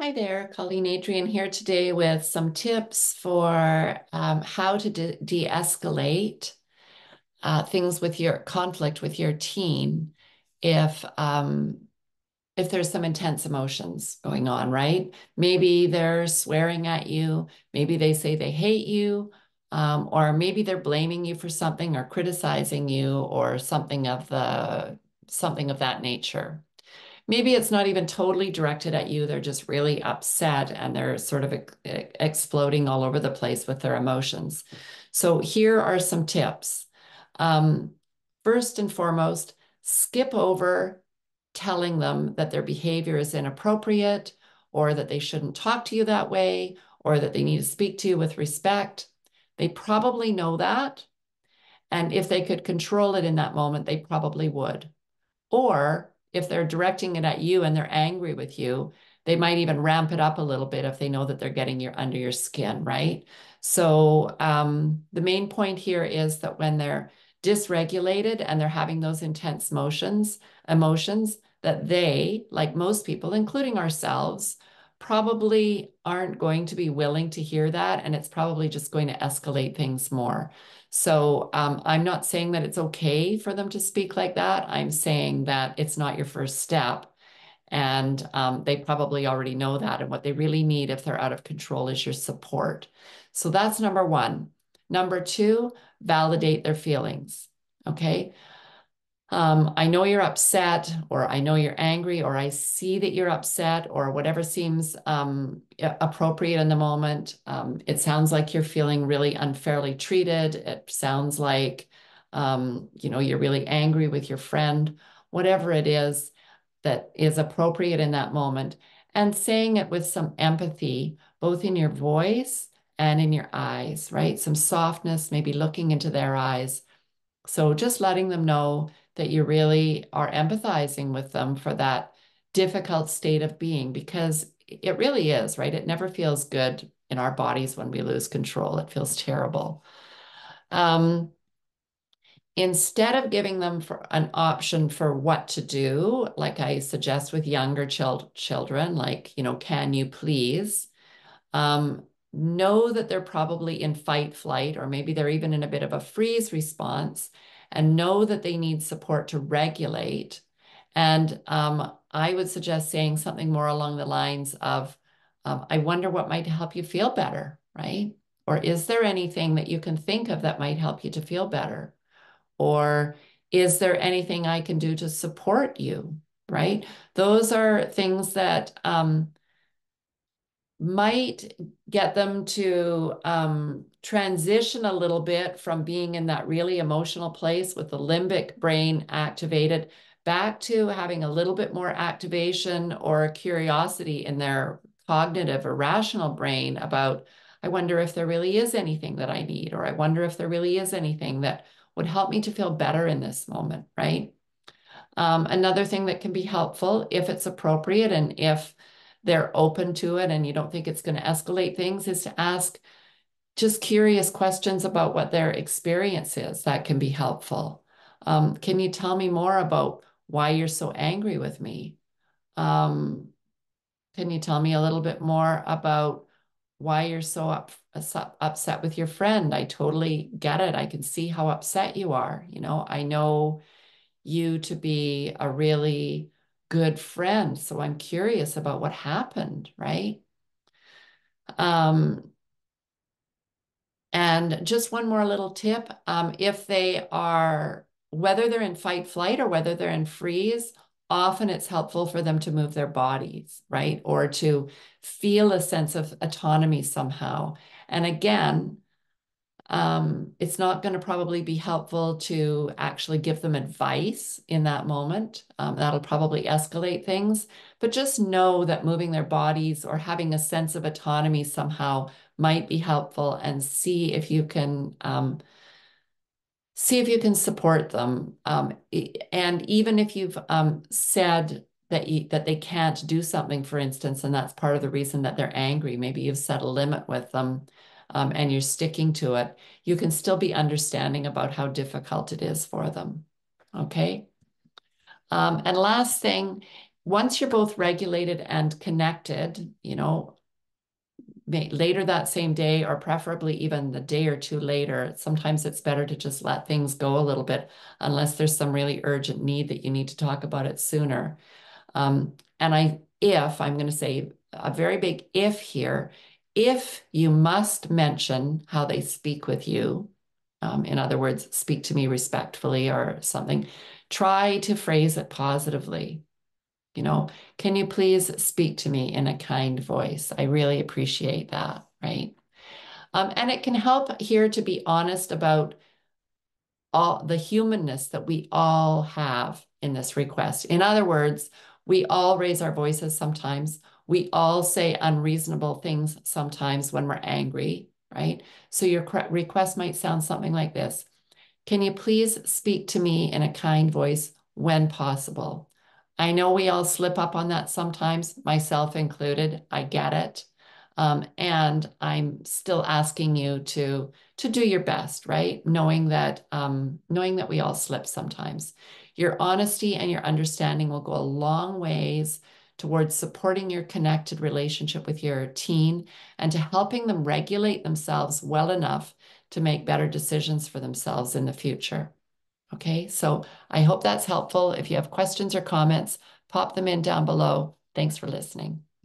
Hi there, Colleen Adrian here today with some tips for how to de-escalate things with your conflict with your teen if if there's some intense emotions going on, right? Maybe they're swearing at you, maybe they say they hate you, or maybe they're blaming you for something or criticizing you or something of that nature. Maybe it's not even totally directed at you. They're just really upset and they're sort of exploding all over the place with their emotions. So here are some tips. Um, First and foremost, skip over telling them that their behavior is inappropriate or that they shouldn't talk to you that way or that they need to speak to you with respect. They probably know that. And if they could control it in that moment, they probably would. Or if they're directing it at you and they're angry with you, they might even ramp it up a little bit if they know that they're getting under your skin, right? So the main point here is that when they're dysregulated and they're having those intense emotions that they, like most people, including ourselves, probably aren't going to be willing to hear that, and it's probably just going to escalate things more. So I'm not saying that it's okay for them to speak like that. I'm saying that it's not your first step. And they probably already know that. And what they really need if they're out of control is your support. So that's number one. Number two, validate their feelings. Okay. I know you're upset, or I know you're angry, or I see that you're upset, or whatever seems appropriate in the moment. It sounds like you're feeling really unfairly treated. It sounds like, you're really angry with your friend, whatever it is that is appropriate in that moment, and saying it with some empathy, both in your voice and in your eyes, right? Some softness, maybe looking into their eyes, so just letting them know that you really are empathizing with them for that difficult state of being, because it really is, right? It never feels good in our bodies when we lose control. It feels terrible. Um, Instead of giving them for an option for what to do, like I suggest with younger children, like, can you please? Know that they're probably in fight, flight, or maybe they're even in a bit of a freeze response, and know that they need support to regulate. And I would suggest saying something more along the lines of, I wonder what might help you feel better, right? Or is there anything that you can think of that might help you to feel better? Or is there anything I can do to support you, right? Those are things that might get them to transition a little bit from being in that really emotional place with the limbic brain activated back to having a little bit more activation or curiosity in their cognitive or rational brain about, I wonder if there really is anything that I need, or I wonder if there really is anything that would help me to feel better in this moment, right? Another thing that can be helpful if it's appropriate and if they're open to it and you don't think it's going to escalate things is to ask just curious questions about what their experience is. That can be helpful. Can you tell me more about why you're so angry with me? Um, can you tell me a little bit more about why you're so upset with your friend? I totally get it. I can see how upset you are. I know you to be a really good friend. So I'm curious about what happened, right? Um, and just one more little tip. If they are, whether they're in fight, flight, or whether they're in freeze, often it's helpful for them to move their bodies, right? Or to feel a sense of autonomy somehow. And again, it's not going to probably be helpful to actually give them advice in that moment. That'll probably escalate things. But just know that moving their bodies or having a sense of autonomy somehow might be helpful, and see if you can support them. And even if you've said that they can't do something, for instance, and that's part of the reason that they're angry, maybe you've set a limit with them, and you're sticking to it, you can still be understanding about how difficult it is for them. Okay. And last thing, once you're both regulated and connected, later that same day, or preferably even the day or two later, sometimes it's better to just let things go a little bit unless there's some really urgent need that you need to talk about it sooner. If I'm going to say a very big if here, if you must mention how they speak with you, in other words, speak to me respectfully or something, try to phrase it positively. Can you please speak to me in a kind voice? I really appreciate that, right? And it can help here to be honest about all the humanness that we all have in this request. In other words, we all raise our voices sometimes. We all say unreasonable things sometimes when we're angry, right? So your request might sound something like this. Can you please speak to me in a kind voice when possible? I know we all slip up on that sometimes, myself included. I get it. And I'm still asking you to do your best, right? Knowing that we all slip sometimes. Your honesty and your understanding will go a long ways towards supporting your connected relationship with your teen and to helping them regulate themselves well enough to make better decisions for themselves in the future. Okay, so I hope that's helpful. If you have questions or comments, pop them in down below. Thanks for listening.